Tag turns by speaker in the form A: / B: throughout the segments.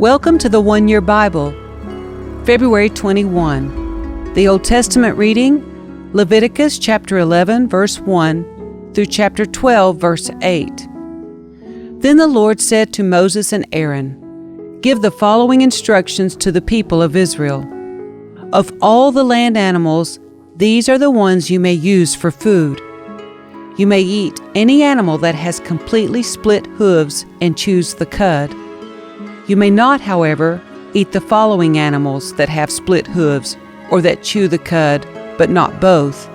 A: Welcome to the One Year Bible, February 21. The Old Testament reading, Leviticus chapter 11, verse 1 through chapter 12, verse 8. Then the Lord said to Moses and Aaron, "Give the following instructions to the people of Israel. Of all the land animals, these are the ones you may use for food. You may eat any animal that has completely split hooves and chews the cud. You may not, however, eat the following animals that have split hooves or that chew the cud, but not both.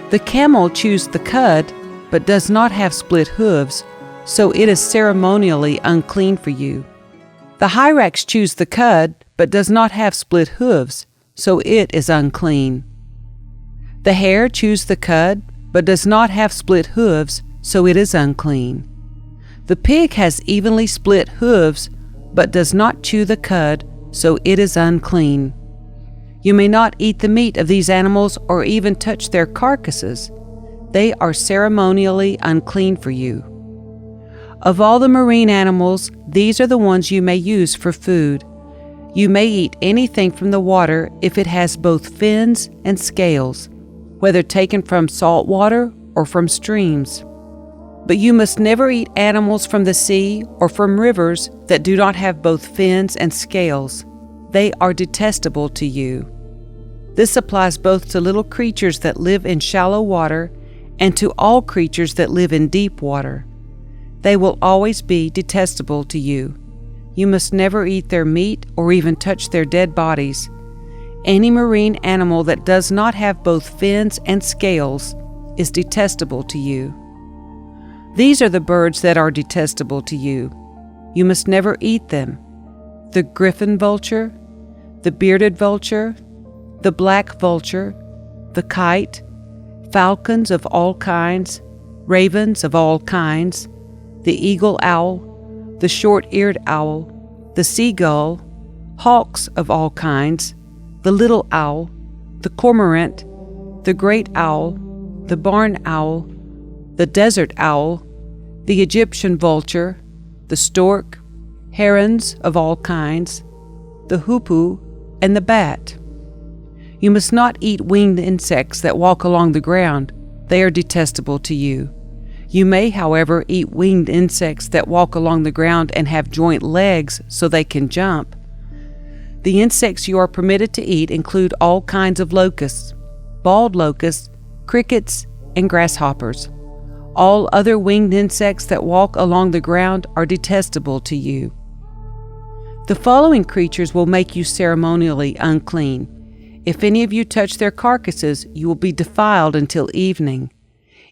A: The camel chews the cud, but does not have split hooves, so it is ceremonially unclean for you. The hyrax chews the cud, but does not have split hooves, so it is unclean. The hare chews the cud, but does not have split hooves, so it is unclean. The pig has evenly split hooves, but does not chew the cud, so it is unclean. You may not eat the meat of these animals or even touch their carcasses. They are ceremonially unclean for you. Of all the marine animals, these are the ones you may use for food. You may eat anything from the water if it has both fins and scales, whether taken from salt water or from streams. But you must never eat animals from the sea or from rivers that do not have both fins and scales. They are detestable to you. This applies both to little creatures that live in shallow water and to all creatures that live in deep water. They will always be detestable to you. You must never eat their meat or even touch their dead bodies. Any marine animal that does not have both fins and scales is detestable to you. These are the birds that are detestable to you. You must never eat them: the griffin vulture, the bearded vulture, the black vulture, the kite, falcons of all kinds, ravens of all kinds, the eagle owl, the short-eared owl, the seagull, hawks of all kinds, the little owl, the cormorant, the great owl, the barn owl, the desert owl, the Egyptian vulture, the stork, herons of all kinds, the hoopoe, and the bat. You must not eat winged insects that walk along the ground. They are detestable to you. You may, however, eat winged insects that walk along the ground and have joint legs so they can jump. The insects you are permitted to eat include all kinds of locusts, bald locusts, crickets, and grasshoppers. All other winged insects that walk along the ground are detestable to you. The following creatures will make you ceremonially unclean. If any of you touch their carcasses, you will be defiled until evening.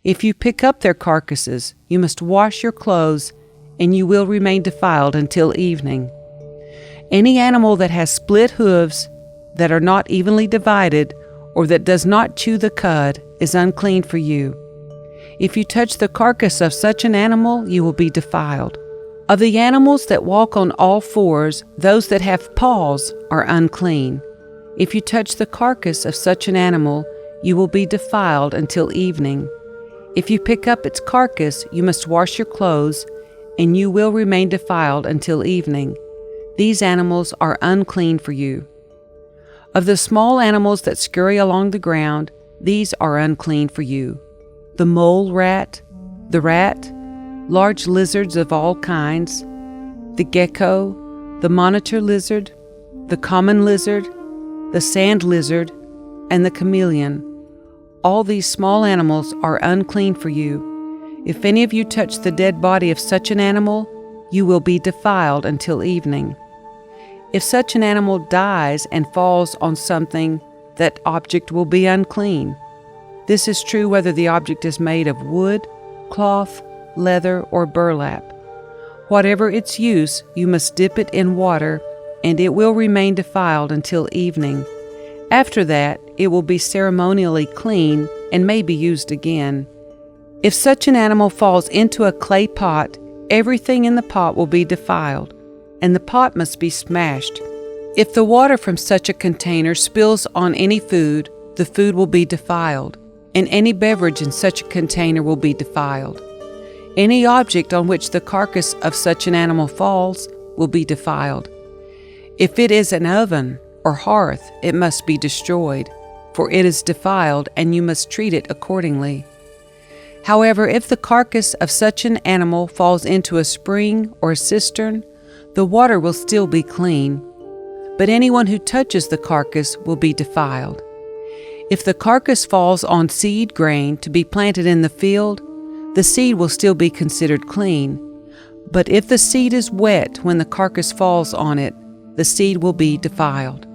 A: If you pick up their carcasses, you must wash your clothes, and you will remain defiled until evening. Any animal that has split hooves, that are not evenly divided, or that does not chew the cud, is unclean for you. If you touch the carcass of such an animal, you will be defiled. Of the animals that walk on all fours, those that have paws are unclean. If you touch the carcass of such an animal, you will be defiled until evening. If you pick up its carcass, you must wash your clothes, and you will remain defiled until evening. These animals are unclean for you. Of the small animals that scurry along the ground, these are unclean for you: the mole rat, the rat, large lizards of all kinds, the gecko, the monitor lizard, the common lizard, the sand lizard, and the chameleon. All these small animals are unclean for you. If any of you touch the dead body of such an animal, you will be defiled until evening. If such an animal dies and falls on something, that object will be unclean. This is true whether the object is made of wood, cloth, leather, or burlap. Whatever its use, you must dip it in water, and it will remain defiled until evening. After that, it will be ceremonially clean and may be used again. If such an animal falls into a clay pot, everything in the pot will be defiled, and the pot must be smashed. If the water from such a container spills on any food, the food will be defiled, and any beverage in such a container will be defiled. Any object on which the carcass of such an animal falls will be defiled. If it is an oven or hearth, it must be destroyed, for it is defiled, and you must treat it accordingly. However, if the carcass of such an animal falls into a spring or a cistern, the water will still be clean, but anyone who touches the carcass will be defiled. If the carcass falls on seed grain to be planted in the field, the seed will still be considered clean. But if the seed is wet when the carcass falls on it, the seed will be defiled.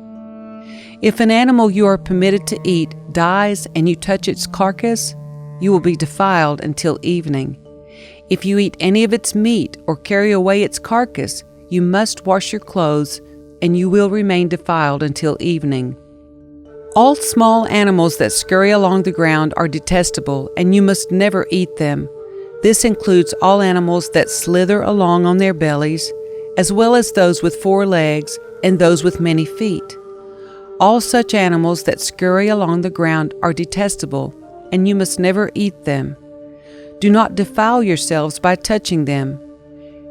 A: If an animal you are permitted to eat dies and you touch its carcass, you will be defiled until evening. If you eat any of its meat or carry away its carcass, you must wash your clothes, and you will remain defiled until evening. All small animals that scurry along the ground are detestable, and you must never eat them. This includes all animals that slither along on their bellies, as well as those with 4 legs and those with many feet. All such animals that scurry along the ground are detestable, and you must never eat them. Do not defile yourselves by touching them.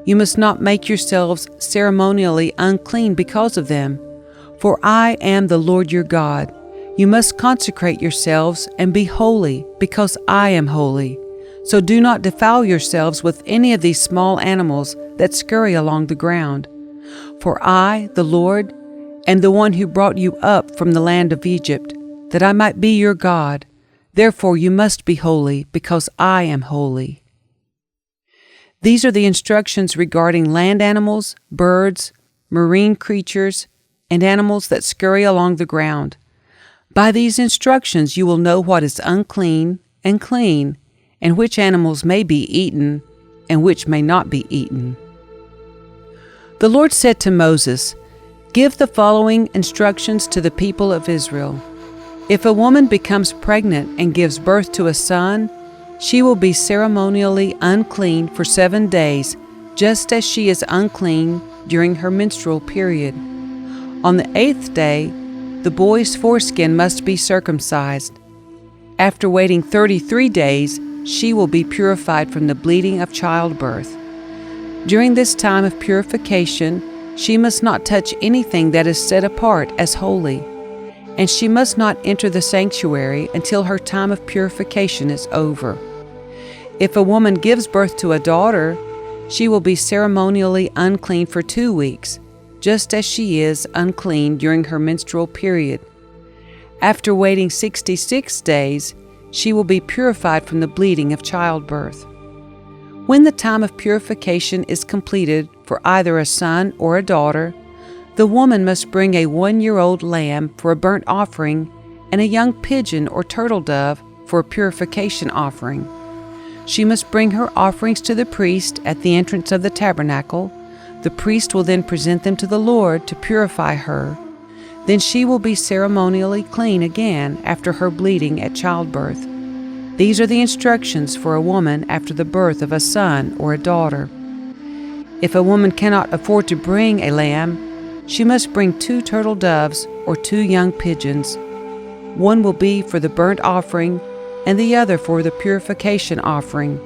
A: You must not make yourselves ceremonially unclean because of them, for I am the Lord your God. You must consecrate yourselves and be holy, because I am holy. So do not defile yourselves with any of these small animals that scurry along the ground. For I, the Lord, am the one who brought you up from the land of Egypt, that I might be your God. Therefore you must be holy, because I am holy. These are the instructions regarding land animals, birds, marine creatures, and animals that scurry along the ground. By these instructions you will know what is unclean and clean, and which animals may be eaten and which may not be eaten. The Lord said to Moses, "Give the following instructions to the people of Israel. If a woman becomes pregnant and gives birth to a son, she will be ceremonially unclean for 7 days, just as she is unclean during her menstrual period. On the 8th day, the boy's foreskin must be circumcised. After waiting 33 days, she will be purified from the bleeding of childbirth. During this time of purification, she must not touch anything that is set apart as holy, and she must not enter the sanctuary until her time of purification is over. If a woman gives birth to a daughter, she will be ceremonially unclean for 2 weeks, just as she is unclean during her menstrual period. After waiting 66 days, she will be purified from the bleeding of childbirth. When the time of purification is completed for either a son or a daughter, the woman must bring a 1-year-old lamb for a burnt offering and a young pigeon or turtle dove for a purification offering. She must bring her offerings to the priest at the entrance of the tabernacle. The priest will then present them to the Lord to purify her. Then she will be ceremonially clean again after her bleeding at childbirth. These are the instructions for a woman after the birth of a son or a daughter. If a woman cannot afford to bring a lamb, she must bring 2 turtle doves or 2 young pigeons. One will be for the burnt offering and the other for the purification offering.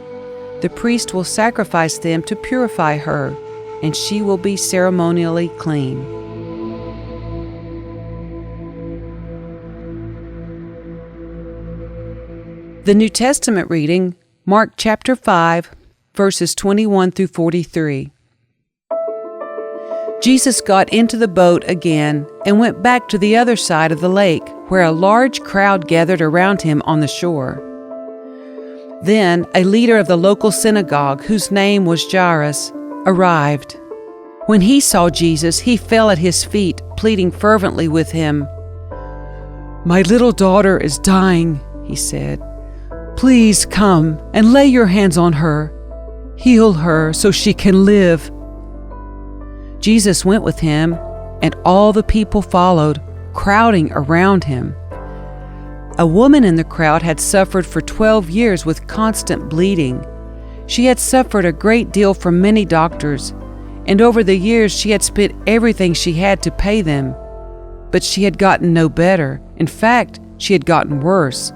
A: The priest will sacrifice them to purify her, and she will be ceremonially clean. The New Testament reading, Mark chapter 5, verses 21 through 43. Jesus got into the boat again and went back to the other side of the lake, where a large crowd gathered around him on the shore. Then a leader of the local synagogue, whose name was Jairus, arrived. When he saw Jesus, he fell at his feet, pleading fervently with him. "My little daughter is dying," he said. "Please come and lay your hands on her. Heal her so she can live." Jesus went with him, and all the people followed, crowding around him. A woman in the crowd had suffered for 12 years with constant bleeding. She had suffered a great deal from many doctors, and over the years she had spent everything she had to pay them. But she had gotten no better. In fact, she had gotten worse.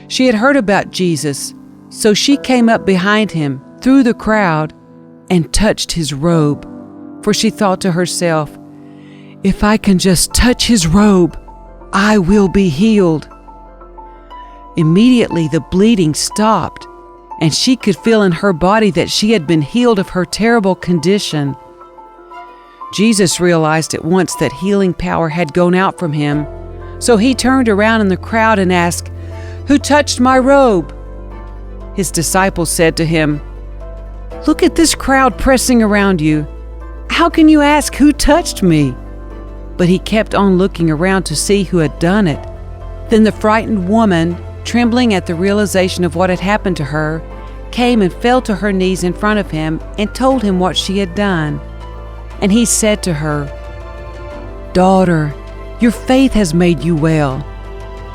A: She had heard about Jesus, so she came up behind him through the crowd and touched his robe. For she thought to herself, If I can just touch his robe, I will be healed." Immediately the bleeding stopped, and she could feel in her body that she had been healed of her terrible condition. Jesus realized at once that healing power had gone out from him, so he turned around in the crowd and asked, "Who touched my robe?" His disciples said to him, "Look at this crowd pressing around you. How can you ask, 'Who touched me?'" But he kept on looking around to see who had done it. Then the frightened woman, trembling at the realization of what had happened to her, came and fell to her knees in front of him and told him what she had done. And he said to her, "Daughter, your faith has made you well.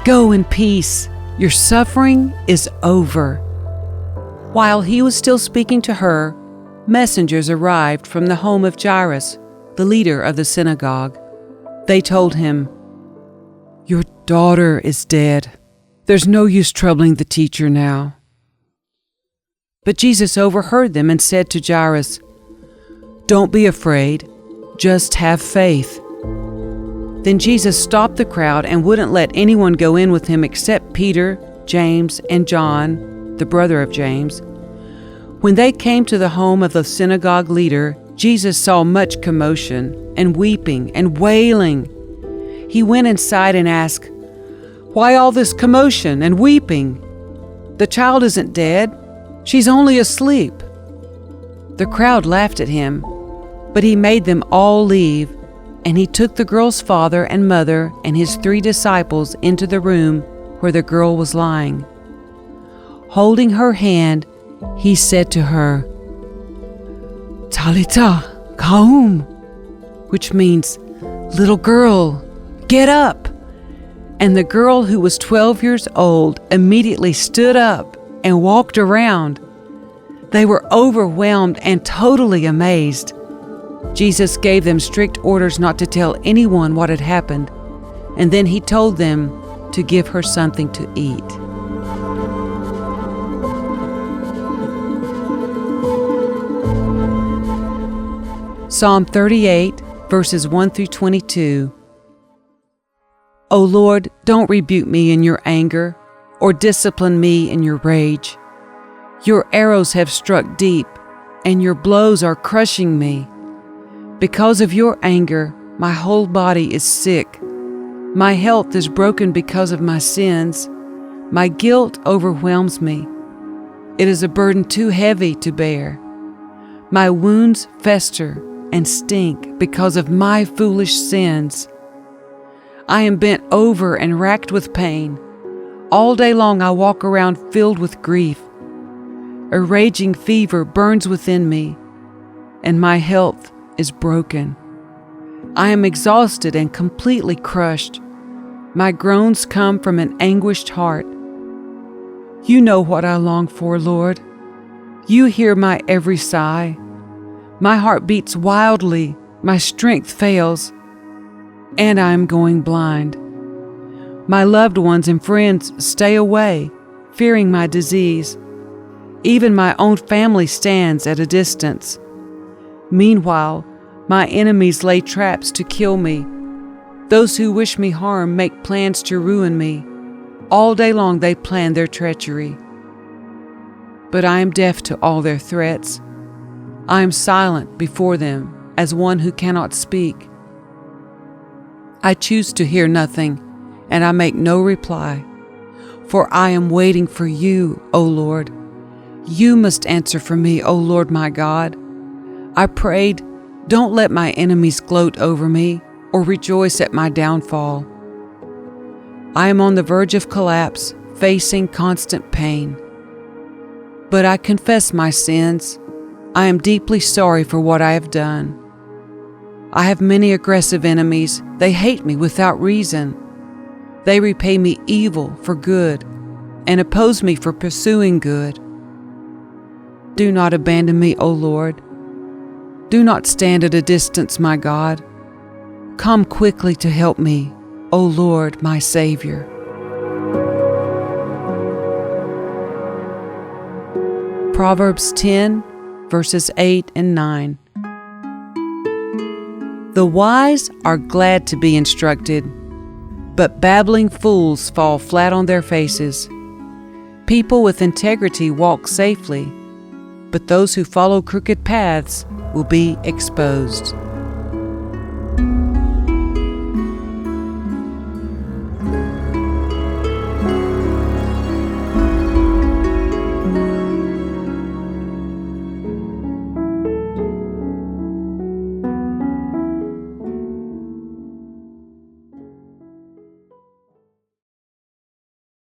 A: Go in peace. Your suffering is over." While he was still speaking to her, messengers arrived from the home of Jairus, the leader of the synagogue. They told him, "Your daughter is dead. There's no use troubling the teacher now." But Jesus overheard them and said to Jairus, "Don't be afraid, just have faith." Then Jesus stopped the crowd and wouldn't let anyone go in with him except Peter, James, and John, the brother of James. When they came to the home of the synagogue leader, Jesus saw much commotion and weeping and wailing. He went inside and asked, "Why all this commotion and weeping? The child isn't dead. She's only asleep." The crowd laughed at him, but he made them all leave, and he took the girl's father and mother and his 3 disciples into the room where the girl was lying. Holding her hand, he said to her, "Talitha koum," which means, "Little girl, get up." And the girl, who was 12 years old, immediately stood up and walked around. They were overwhelmed and totally amazed. Jesus gave them strict orders not to tell anyone what had happened, and then he told them to give her something to eat. Psalm 38, verses 1 through 22. O Lord, don't rebuke me in your anger, or discipline me in your rage. Your arrows have struck deep, and your blows are crushing me. Because of your anger, my whole body is sick. My health is broken because of my sins. My guilt overwhelms me. It is a burden too heavy to bear. My wounds fester and stink because of my foolish sins. I am bent over and racked with pain. All day long I walk around filled with grief. A raging fever burns within me, and my health is broken. I am exhausted and completely crushed. My groans come from an anguished heart. You know what I long for, Lord. You hear my every sigh. My heart beats wildly, my strength fails, and I am going blind. My loved ones and friends stay away, fearing my disease. Even my own family stands at a distance. Meanwhile, my enemies lay traps to kill me. Those who wish me harm make plans to ruin me. All day long they plan their treachery. But I am deaf to all their threats. I am silent before them as one who cannot speak. I choose to hear nothing, and I make no reply. For I am waiting for you, O Lord. You must answer for me, O Lord my God. I prayed, don't let my enemies gloat over me or rejoice at my downfall. I am on the verge of collapse, facing constant pain. But I confess my sins. I am deeply sorry for what I have done. I have many aggressive enemies. They hate me without reason. They repay me evil for good and oppose me for pursuing good. Do not abandon me, O Lord. Do not stand at a distance, my God. Come quickly to help me, O Lord, my Savior. Proverbs 10, verses 8 and 9. The wise are glad to be instructed, but babbling fools fall flat on their faces. People with integrity walk safely, but those who follow crooked paths will be exposed.